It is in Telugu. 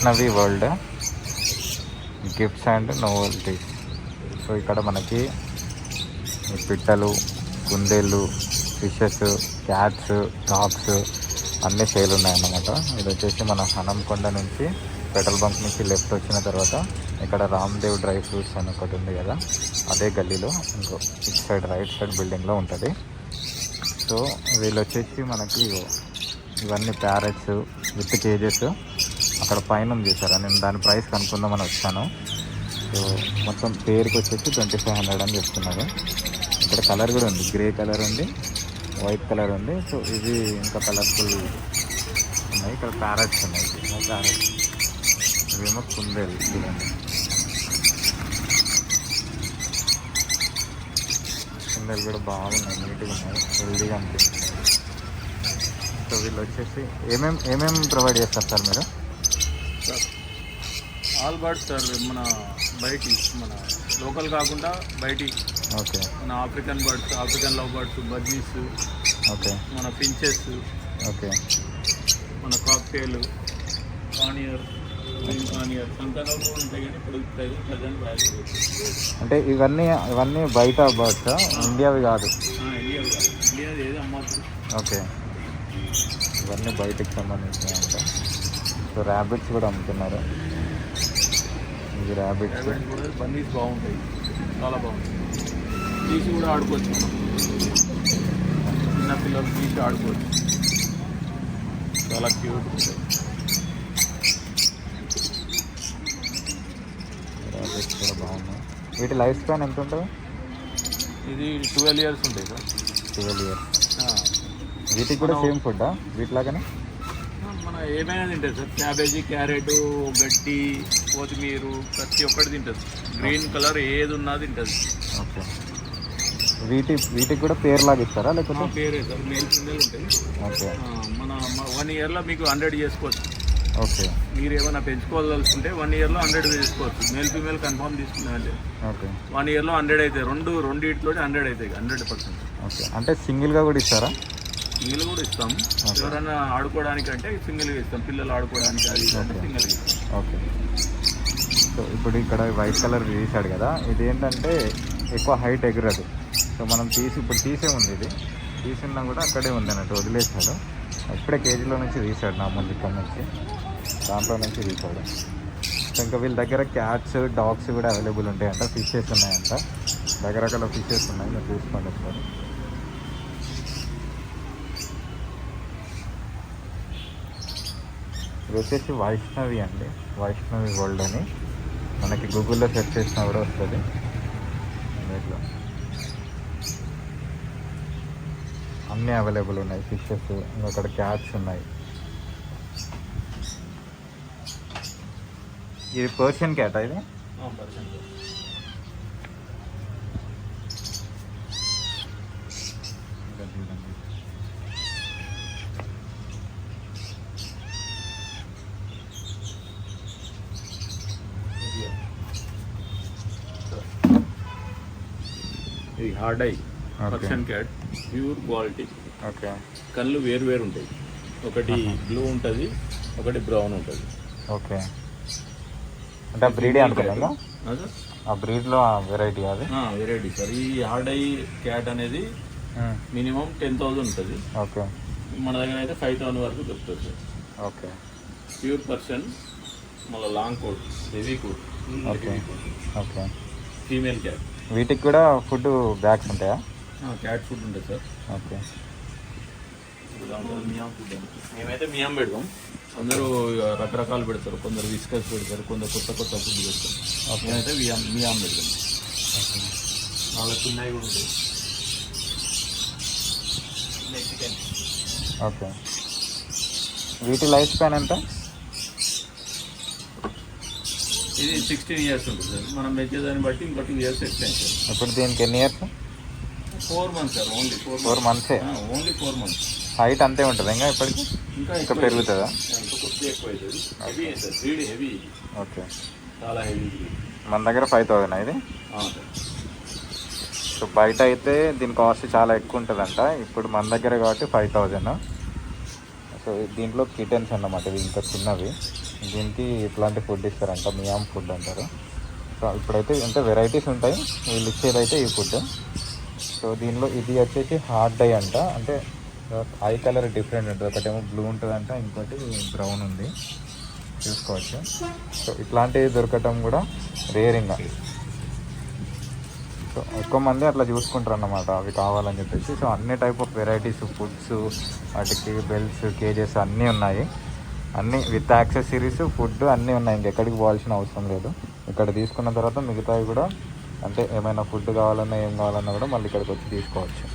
Vaishnavi world gifts and novelties. So ఇక్కడ మనకి పిట్టలు, కుందేళ్ళు, ఫిషెస్, క్యాట్స్, డాగ్స్ అన్నీ సేల్ ఉన్నాయన్నమాట. ఇది వచ్చేసి మన హనంకొండ నుంచి పెట్రోల్ బంక్ నుంచి లెఫ్ట్ వచ్చిన తర్వాత ఇక్కడ రామ్దేవ్ డ్రై ఫ్రూట్స్ అని ఒకటి ఉంది కదా, అదే గల్లీలో ఇంకో ఇటు సైడ్ రైట్ సైడ్ బిల్డింగ్లో ఉంటుంది. సో వీళ్ళు వచ్చేసి మనకి ఇవన్నీ ప్యారెట్స్ విత్ కేజెస్ అక్కడ పైన ఉంది చూసారా, నేను దాని ప్రైస్ కనుక్కుందామని వచ్చాను. సో మొత్తం పేరుకి వచ్చేసి 2500 అని చెప్తున్నారు. ఇక్కడ కలర్ కూడా ఉంది, గ్రే కలర్ ఉంది, వైట్ కలర్ ఉంది. సో ఇవి ఇంకా కలర్ఫుల్ ఉన్నాయి. ఇక్కడ ప్యారెట్స్ ఉన్నాయి, ప్యారెట్స్ ఇవేమో కుందేలు చూడండి. కుందేలు కూడా బాగున్నాయి, నీట్గా ఉన్నాయి, హెల్దీగా అనిపిస్తుంది. సో వీళ్ళు వచ్చేసి ఏమేమి ప్రొవైడ్ చేస్తారు సార్ మీరు? ఆల్ బర్డ్స్ సార్, మన బయటి మన లోకల్ కాకుండా బయటి. ఓకే. మన African birds, African love birds, bajjis, okay, మన ఫించెస్, ఓకే, మన కాక్టైల్, కానియర్, కానియర్ సంతానంలో ఉంటాయి. కానీ ఇప్పుడు ప్రజెంట్ వాల్యూ అంటే ఇవన్నీ బయట బర్డ్స్, ఇండియావి కాదు? ఇండియా ఏది అమ్మచ్చు. ఓకే, ఇవన్నీ బయటకు సంబంధించినవి అంట. సో ర్యాబిట్స్ కూడా అమ్ముతున్నారు. ఇది ర్యాబిట్స్ కూడా బన్నీస్ బాగుంటాయి, చాలా బాగుంటాయి. తీసి కూడా ఆడుకోవచ్చు, చిన్న పిల్లలు తీసి ఆడుకోవచ్చు, చాలా క్యూట్ ఉంటాయి. ర్యాబిట్స్ కూడా బాగున్నాయి. వీటి లైఫ్ స్పాన్ ఎంత ఉంటుంది? ఇది 12 years ఉంటాయి సార్. 12 years. వీటికి కూడా సేమ్ ఫుడ్డా వీటిలాగానే? మన ఏమైనా తింటుంది సార్, క్యాబేజీ, క్యారెట్, గడ్డి, కొత్తిమీర, ప్రతి ఒక్కటి తింటుంది. గ్రీన్ కలర్ ఏది ఉన్నా తింటుంది. ఓకే. వీటికి కూడా పేరులాగా ఇస్తారా లేకపోతే? పేరే సార్, మేల్ ఫీమేల్ ఉంటాయి. ఓకే. మన 1 yearలో మీకు 100 చేసుకోవచ్చు. ఓకే. మీరు ఏమైనా పెంచుకోవాల్సింటే 1 yearలో 100 చేసుకోవచ్చు. మేల్ ఫీమేల్ కన్ఫర్మ్ తీసుకున్నారంటే ఓకే 1 yearలో 100 అవుతాయి. రెండింటిలో 100 అవుతాయి, 100%. ఓకే. అంటే సింగిల్గా కూడా ఇస్తారా? సింగిల్ కూడా ఇస్తాం. ఎవరైనా ఆడుకోవడానికి అంటే సింగిల్గా ఇస్తాం, పిల్లలు ఆడుకోవడానికి అది సింగిల్గా ఇస్తాం. ఓకే. సో ఇప్పుడు ఇక్కడ వైట్ కలర్ తీసాడు కదా, ఇది ఏంటంటే ఎక్కువ హైట్ ఎగురదు. సో మనం ఇప్పుడు తీసే ఉంది, ఇది తీసినా కూడా అక్కడే ఉంది అన్నట్టు, వదిలేసాడు. ఇప్పుడే కేజీలో నుంచి తీసాడు, నా ముందు ఇక్కడ నుంచి దాంట్లో నుంచి తీసాడు. సో ఇంకా వీళ్ళ దగ్గర క్యాట్స్, డాగ్స్ కూడా అవైలబుల్ ఉంటాయంట, ఫిషెస్ ఉన్నాయంట, రకరకాల ఫిషెస్ ఉన్నాయి, మీరు చూసుకోండి ఒకసారి. ఇది వచ్చేసి వైష్ణవి అండి, వైష్ణవి వరల్డ్ అని మనకి గూగుల్లో సెర్చ్ చేసినా కూడా వస్తుంది. దీంట్లో అన్నీ అవైలబుల్ ఉన్నాయి, ఫిషెస్, ఇంకొకటి క్యాట్స్ ఉన్నాయి. ఇది పర్షియన్ క్యాటా? ఇది ఇది hard I Persian cat, pure quality. Okay. కళ్ళు వేరు ఉంటాయి, ఒకటి బ్లూ ఉంటుంది, ఒకటి బ్రౌన్ ఉంటుంది. ఓకే. అంటే బ్రీడే అనుకున్నా, ఆ బ్రీడ్లో వెరైటీ అది వెరైటీ సార్. ఈ హార్డ్ ఐ క్యాట్ అనేది మినిమం 10,000 ఉంటుంది. ఓకే. మన దగ్గర అయితే 5,000 వరకు దొరుకుతుంది సార్. ఓకే. ప్యూర్ పర్సన్, మళ్ళీ long coat, heavy coat. Okay. Okay. Female cat. వీటికి కూడా ఫుడ్ బ్యాగ్స్ ఉంటాయా? క్యాట్ ఫుడ్ ఉంటుంది సార్. ఓకే. మియాం ఫుడ్, మేమైతే మియాం పెడతాం. అందరూ రకరకాలు పెడతారు, కొందరు విస్కస్ పెడతారు, కొందరు కొత్త ఫుడ్ పెడతారు. మేమైతే మియాం పెడతాం. వాళ్ళ చిన్నవి కూడా ఉంటాయి. చికెన్. ఓకే. వీటి లైఫ్ స్పాన్ ఎంత? ఇది 16 years ఉంటుంది సార్. మనం మెచ్చేదాన్ని బట్టి ఇంకో 2 years ఎక్స్టెన్షన్. ఇప్పుడు దీనికి ఎన్ని years? 4 months sir, only 4 months. Only 4 months. Height అంతే ఉంటుంది ఇంకా ఇప్పటికి? ఇంకా పెరుగుతుందా? ఇంకా కొద్దిగా ఎక్కువ అవుతుంది. Heavy sir, breed heavy. Okay. చాలా హెవీ. మన దగ్గర 5,000 ఇది. సో బయట అయితే దీని కాస్ట్ చాలా ఎక్కువ ఉంటుందంట, ఇప్పుడు మన దగ్గర కాబట్టి 5,000. సో దీంట్లో కిటెన్స్ అన్నమాట, ఇవి ఇంకా చిన్నవి, దీనికి ఇట్లాంటి ఫుడ్ ఇస్తారంట, మియామ్ ఫుడ్ అంటారు. సో ఇప్పుడైతే అంటే వెరైటీస్ ఉంటాయి, వీళ్ళు ఇచ్చేదైతే ఈ ఫుడ్. సో దీనిలో ఇది వచ్చేసి హార్డ్ డై అంట, అంటే ఐ కలర్ డిఫరెంట్ ఉంటుంది, ఒకటేమో బ్లూ ఉంటుందంట, ఇంకోటి బ్రౌన్ ఉంది, చూసుకోవచ్చు. సో ఇట్లాంటివి దొరకటం కూడా రేర్ ఇంకా. సో ఎక్కువ మంది అట్లా చూసుకుంటారు అన్నమాట అవి కావాలని చెప్పేసి. సో అన్ని టైప్ ఆఫ్ వెరైటీస్ ఫుడ్స్, వాటికి బెల్ట్స్, కేజెస్ అన్నీ ఉన్నాయి, అన్నీ విత్ యాక్సెసరీస్, ఫుడ్ అన్నీ ఉన్నాయి. ఇంకెక్కడికి పోవాల్సిన అవసరం లేదు. ఇక్కడ తీసుకున్న తర్వాత మిగతావి కూడా అంటే ఏమైనా ఫుడ్ కావాలన్నా ఏం కావాలన్నా కూడా మళ్ళీ ఇక్కడికి వచ్చి తీసుకోవచ్చు.